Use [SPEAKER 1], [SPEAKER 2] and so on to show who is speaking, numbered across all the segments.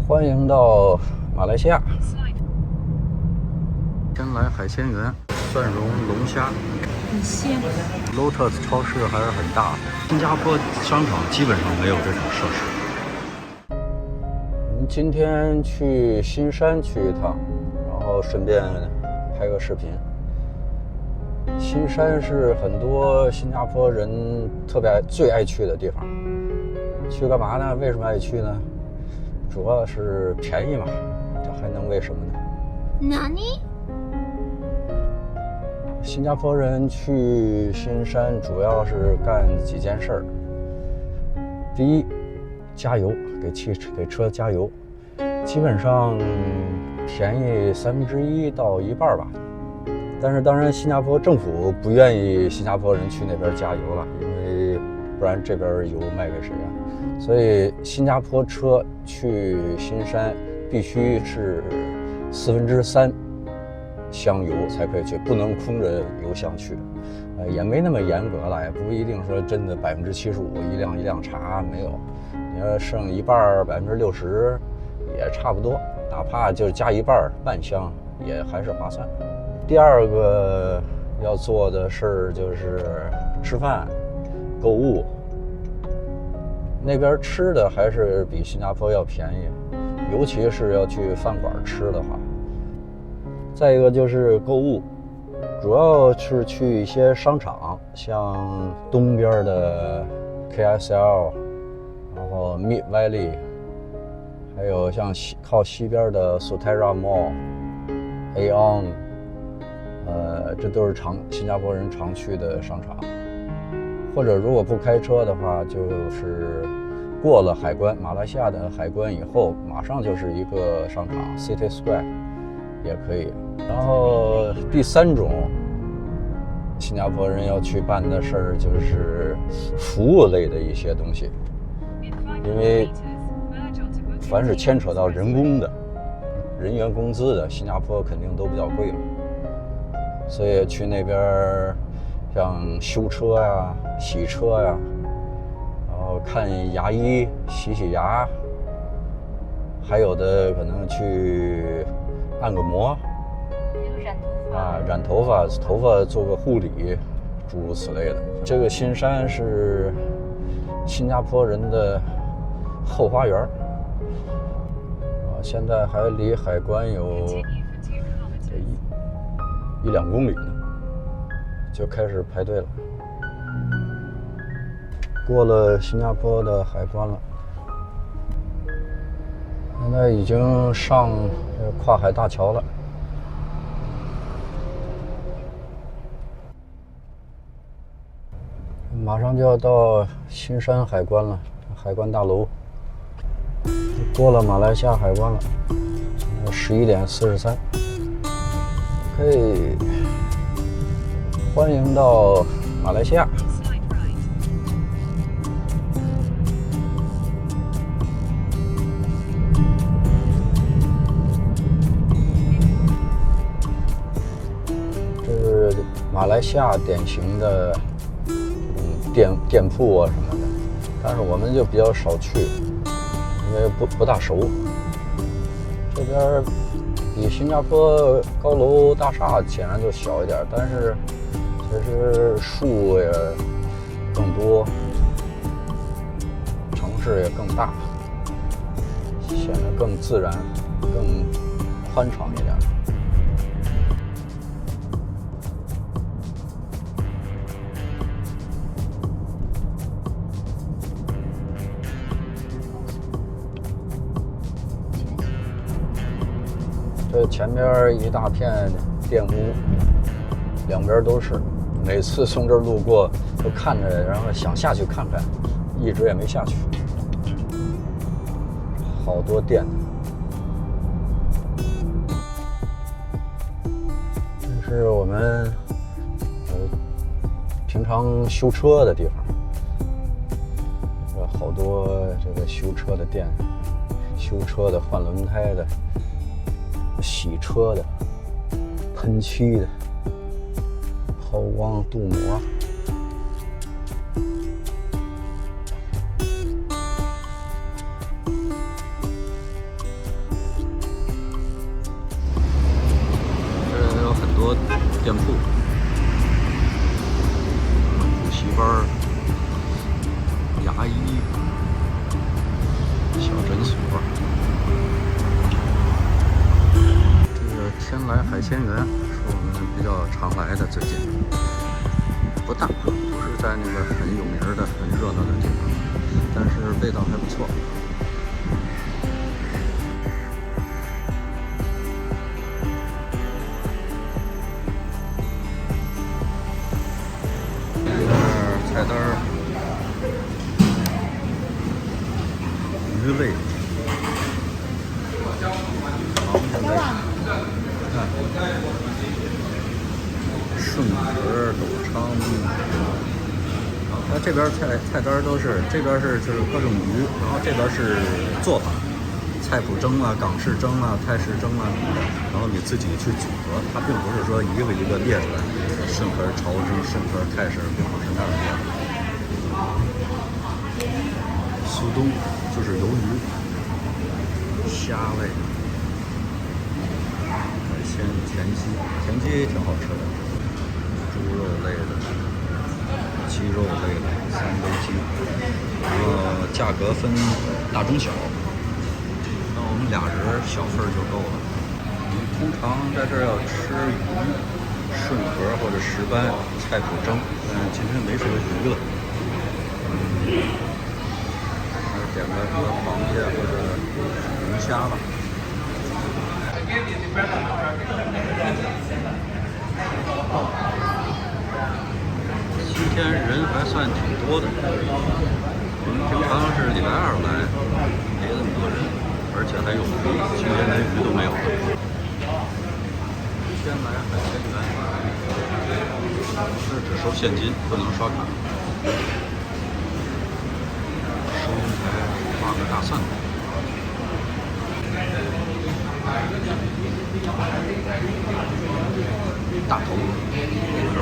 [SPEAKER 1] 欢迎到马来西亚。先来海鲜园，蒜蓉龙虾，
[SPEAKER 2] 很鲜。
[SPEAKER 1] Lotus 超市还是很大的，新加坡商场基本上没有这种设施。我们今天去新山去一趟，然后顺便拍个视频。新山是很多新加坡人最爱去的地方。去干嘛呢？为什么爱去呢？主要是便宜嘛，这还能为什么呢？
[SPEAKER 2] 哪里？
[SPEAKER 1] 新加坡人去新山主要是干几件事儿。第一，加油，给车加油，基本上便宜1/3到1半吧。但是当然，新加坡政府不愿意新加坡人去那边加油了，因为不然这边油卖给谁啊？所以新加坡车去新山必须是3/4箱油才可以去，不能空着油箱去。也没那么严格了，也不一定说真的75%一辆查没有。你要剩一半60%也差不多，哪怕就加一半半箱也还是划算。第二个要做的事儿就是吃饭、购物。那边吃的还是比新加坡要便宜，尤其是要去饭馆吃的话。再一个就是购物，主要是去一些商场，像东边的 KSL， 然后 Mid Valley， 还有像靠西边的 Sutera Mall、Aeon， 这都是新加坡人常去的商场。或者如果不开车的话，就是过了海关，马来西亚的海关以后，马上就是一个商场 City Square 也可以。然后第三种新加坡人要去办的事儿就是服务类的一些东西，因为凡是牵扯到人工的、人员工资的，新加坡肯定都比较贵嘛，所以去那边像修车呀、洗车呀，然后看牙医、洗牙，还有的可能去按个摩，染头发，头发做个护理，诸如此类的。这个新山是新加坡人的后花园，现在还离海关有1-2公里呢。就开始排队了。过了新加坡的海关了，现在已经上跨海大桥了。马上就要到新山海关了，海关大楼。过了马来西亚海关了，11点43。可以。欢迎到马来西亚。这是马来西亚典型的店铺啊什么的，但是我们就比较少去，因为不大熟。这边比新加坡高楼大厦显然就小一点，但是其实树也更多，城市也更大，显得更自然、更宽敞一点。这前边一大片店屋，两边都是。每次从这儿路过都看着，然后想下去看看，一直也没下去。好多店，这是我们平常修车的地方，好多这个修车的店，修车的、换轮胎的、洗车的、喷漆的。抛光镀膜，多店铺，补习班、牙医、小诊所。这个天来海鲜园是我们比较常来的，最近不大，不是在那个很有名的、很热闹的地方，但是味道还不错。菜单儿，鱼类，螃蟹类，看，顺壳、斗昌。它这边菜单都是，这边就是各种鱼，然后这边是做法，菜脯蒸啊、港式蒸啊、泰式蒸啊，然后你自己去组合，它并不是说一个一个列出来，顺壳潮蒸、顺壳泰式，并不是那样列的。苏东就是鱿鱼、虾类、海鲜、田鸡挺好吃的，猪肉类的、鸡肉类的、三杯鸡，然后价格分大中小，那我们俩人小份就够了。你通常在这儿要吃鱼、顺壳或者石斑、菜脯蒸，今天没什么鱼了。点个螃蟹或者龙虾吧。今天人还算挺多的，我们平常是礼拜二来，没那么多人，而且还有鱼，今天连鱼都没有了。天来海鲜园，是只收现金，不能刷卡。收银台画个大蒜。大头壳。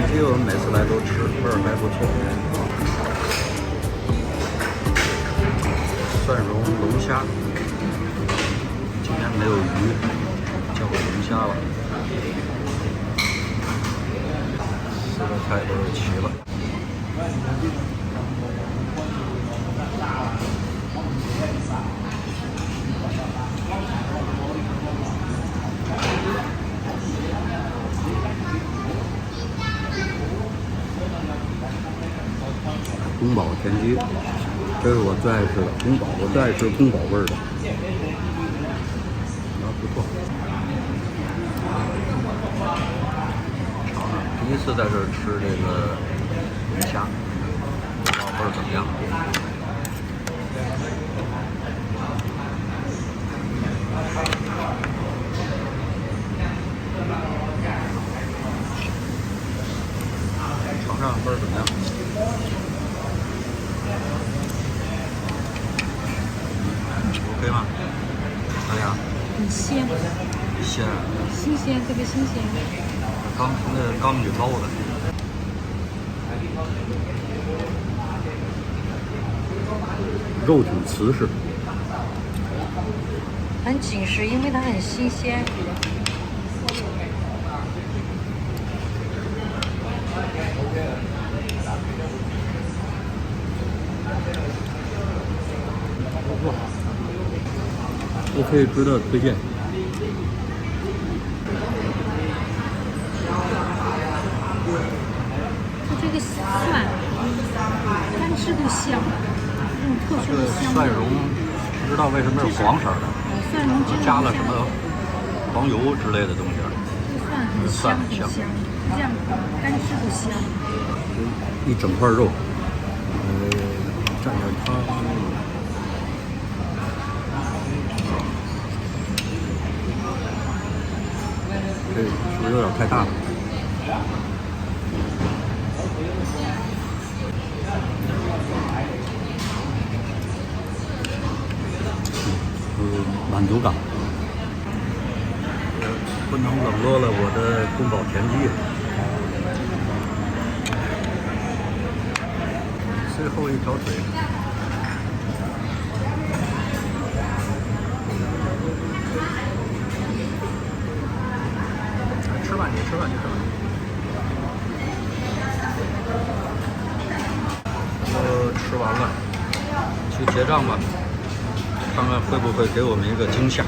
[SPEAKER 1] 鸡我们每次来都吃，味儿还不错。蒜蓉龙虾，今天没有鱼，叫个龙虾吧。四个菜都是齐了。宫保田鸡，这是我最爱吃的宫保，我最爱吃宫保味儿的，然后不错。尝尝，第一次在这儿吃这个龙虾，不知道味儿怎么样。尝尝味儿怎么样？OK 吗？怎么样？
[SPEAKER 2] 很鲜，
[SPEAKER 1] 鲜，
[SPEAKER 2] 新鲜，特别新鲜。
[SPEAKER 1] 刚从那缸里捞的。肉挺瓷实，
[SPEAKER 2] 很紧实，因为它很新鲜。
[SPEAKER 1] OK， 值得推荐。
[SPEAKER 2] 它这个蒜干吃不香，这种特殊的香味。
[SPEAKER 1] 蒜蓉不知道为什么是黄色的，
[SPEAKER 2] 蒜蓉
[SPEAKER 1] 加了什么黄油之类的东西。
[SPEAKER 2] 这个蒜很香，很香，这样干吃不香。
[SPEAKER 1] 一整块肉，蘸点汤。这是不是有点太大了？满足感。不能冷落了我的宫保田鸡。最后一条腿。吃吧，你吃吧，你吃吧。吃完了，去结账吧，看看会不会给我们一个惊吓。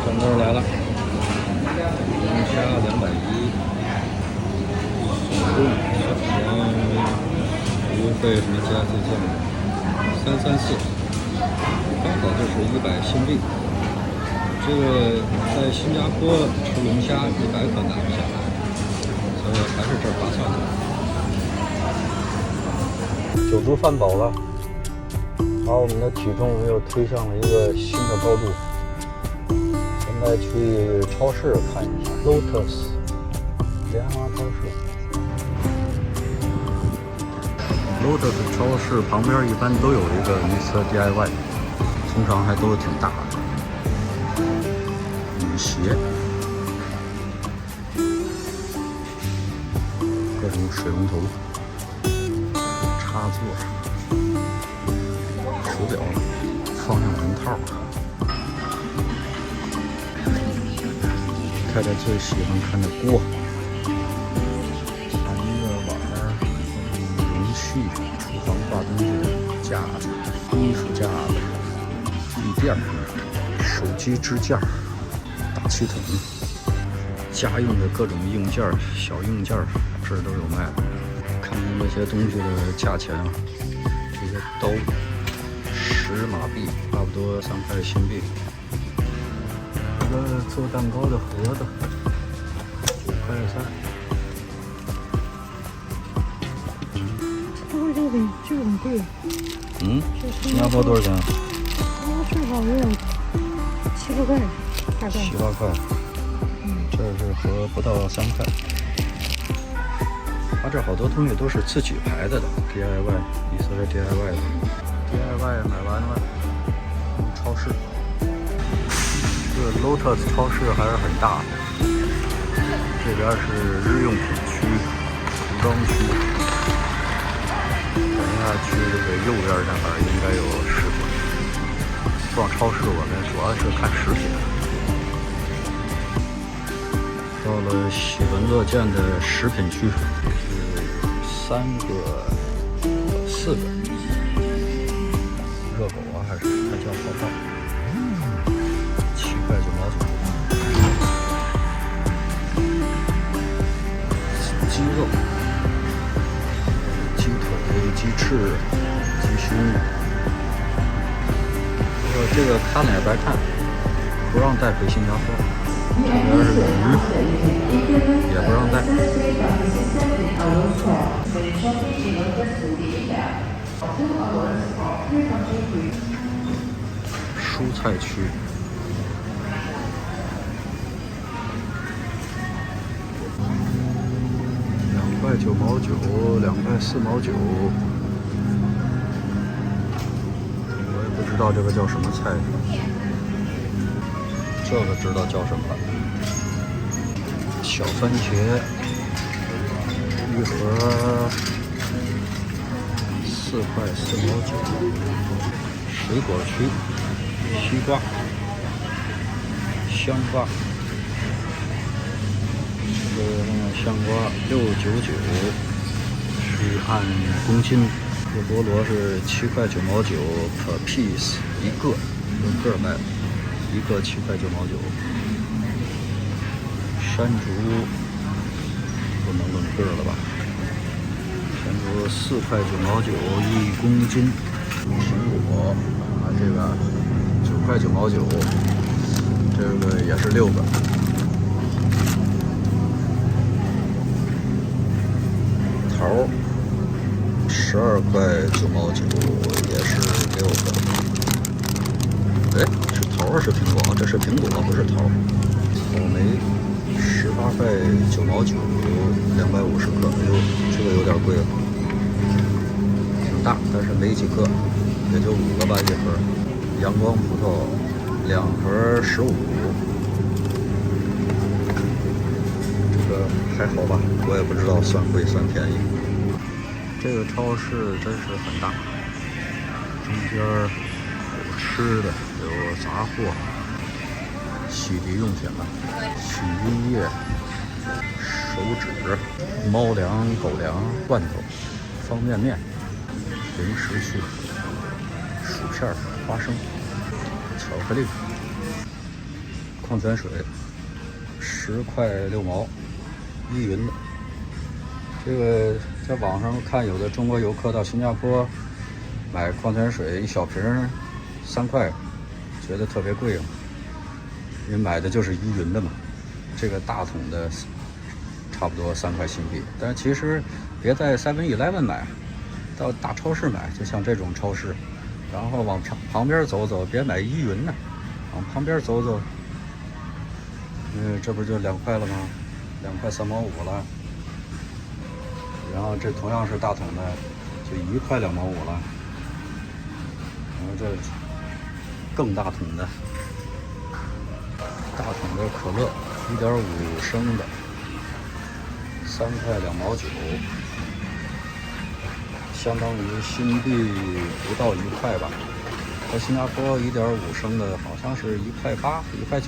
[SPEAKER 1] 账单来了，龙虾210，手工邮费什么加计算334，刚好就是100新币。这个在新加坡吃龙虾100可拿不下来，所以还是这儿划算点。酒足饭饱了，把我们的体重又推向了一个新的高度。现在去超市看一下 Lotus 莲花超市。Lotus 超市旁边一般都有一个Mr. DIY， 通常还都挺大的。雨鞋，各种水龙头。插座、手表、方向盘套，太太最喜欢看的锅、盘子、碗、容器、厨房挂东西的架子、衣服架子、地垫、手机支架、大气筒、家用的各种硬件、小硬件，这儿都有卖的。看看这些东西的价钱啊，这些刀10马币，差不多3块新币。这个做蛋糕的盒子，9块3。
[SPEAKER 2] 这个很贵。
[SPEAKER 1] 新加坡多少钱？
[SPEAKER 2] 最好也有7、8块，大概。
[SPEAKER 1] 7、8块。这是合不到3块。它这好多东西都是自己排的 DIY， 以色列 DIY 的 DIY 买完了，超市。这个 Lotus 超市还是很大的，这边是日用品区、服装区。等一下去这个右边那边应该有食品。逛超市我们主要是看食品。到了喜闻乐见的食品区。4个热狗啊，还叫泡泡，7块9毛9。鸡肉、鸡腿、鸡翅、鸡胸。这个看了也白看，不让带回新加坡。这边是鱼，也不让带。蔬菜区，2块9毛9，2块4毛9。我也不知道这个叫什么菜，这个知道叫什么了。小番茄一盒4块4毛9。水果区，西瓜、香瓜，这个香瓜6.99，是按公斤。这菠萝是7块9毛9 per piece 一个卖，一个7块9毛9。山竹不能论个了吧？山竹4块9毛91公斤。苹果啊，这个9块9毛9，这个也是6个。桃10 12.9毛9，也是6个。哎，是桃是苹果？这是苹果，不是桃。草莓18.9毛9，250克。哎呦，这个有点贵了，挺大，但是没几克，也就5个吧一盒。阳光葡萄2盒15。这个还好吧，我也不知道算贵算便宜。这个超市真是很大，中间有吃的，有杂货、洗涤用品了，洗衣液、手纸、猫粮、狗粮、罐头、方便面、零食区、薯片、花生、巧克力、矿泉水10.6毛，依云的。这个在网上看，有的中国游客到新加坡买矿泉水一小瓶3块，觉得特别贵嘛。因为买的就是依云的嘛，这个大桶的差不多3块新币。但是其实别在 7-Eleven 买，到大超市买，就像这种超市，然后往旁边走走，别买依云的，往旁边走走。这不就2块了吗？2块3毛5了。然后这同样是大桶的，就1块2毛5了。然后这更大桶的，大桶的可乐1.5升的，3块2毛9，相当于新币不到1块吧。在新加坡1.5升的好像是1块8、1块9，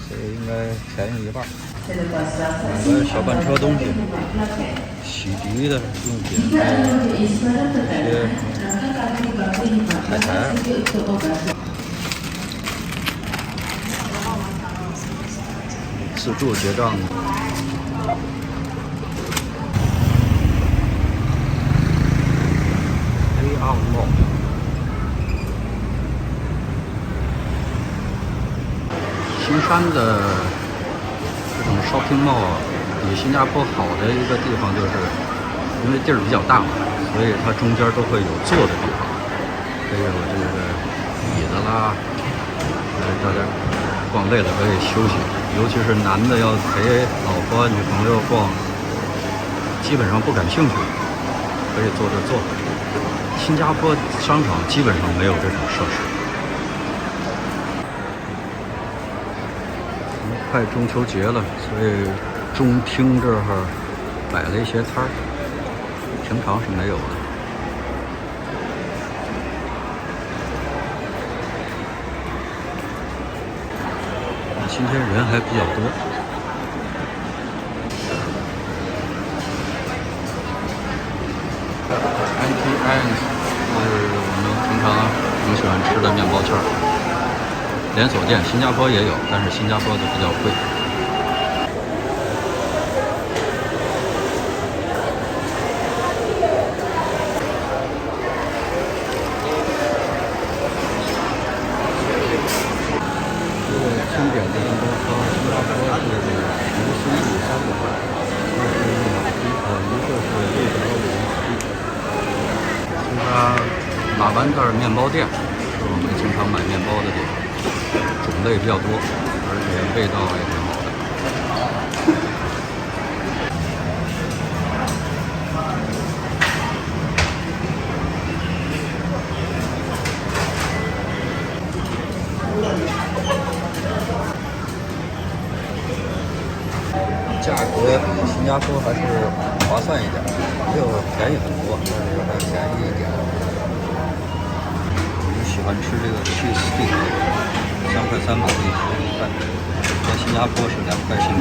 [SPEAKER 1] 所以应该便宜1半。买个小半车东西，洗涤的用品，一些海苔。自助结账。AR Mall。新山的这种 shopping mall 比新加坡好的一个地方，就是因为地儿比较大嘛，所以它中间都会有坐的地方，还有这个椅子啦，大家逛累了可以休息。尤其是男的要陪老婆、女朋友逛，基本上不感兴趣，可以坐这坐。新加坡商场基本上没有这种设施。快中秋节了，所以中厅这儿摆了一些摊儿，平常是没有的。今天人还比较多。Auntie Anne's 是我们平常挺喜欢吃的面包圈，连锁店，新加坡也有，但是新加坡的比较贵。经典的面包车，新加坡是1新币3块，一个是6.07。这家马湾盖面包店是我们经常买面包的地方，种类比较多，而且味道也挺好的。价格比新加坡还是划算一点，没有便宜很多，但是还便宜一点。我们喜欢吃这个 cheese stick， 3块3毛一块，在新加坡是2块新币。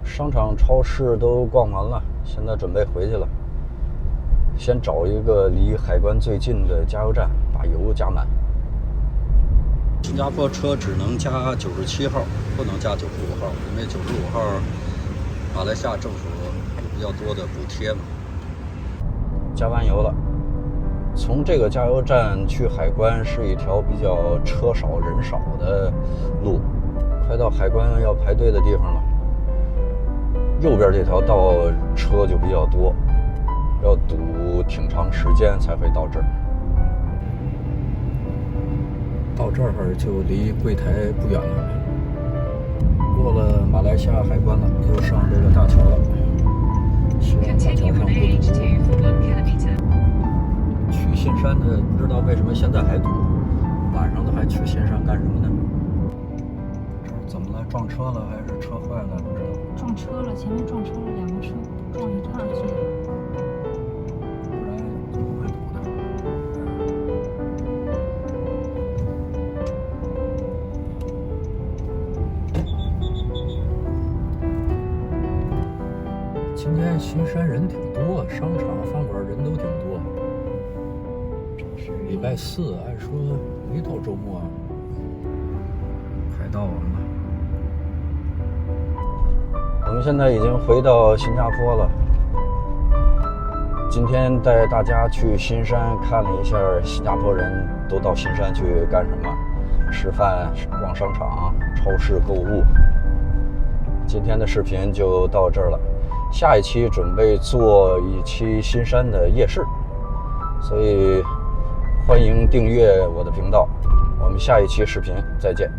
[SPEAKER 1] 商场、超市都逛完了，现在准备回去了。先找一个离海关最近的加油站，把油加满。新加坡车只能加97号，不能加95号，因为95号马来西亚政府有比较多的补贴嘛。加完油了，从这个加油站去海关是一条比较车少人少的路，快到海关要排队的地方了。右边这条道车就比较多，要堵挺长时间才会到这儿。到这儿就离柜台不远了，过了马来西亚海关了，又上这个大桥了。希望大桥上不堵。去新山的不知道为什么现在还堵，晚上的还去新山干什么呢？这是怎么了？撞车了还是车坏了？不知道。
[SPEAKER 2] 撞车了，前面撞车了，两个车撞一块儿去了。
[SPEAKER 1] 不然就不会堵的。今天新山人挺多，商场、饭馆人都挺多。礼拜四，按说没到周末，快到我们了。我们现在已经回到新加坡了。今天带大家去新山看了一下，新加坡人都到新山去干什么？吃饭、逛商场、超市购物。今天的视频就到这儿了。下一期准备做一期新山的夜市，所以欢迎订阅我的频道。我们下一期视频再见。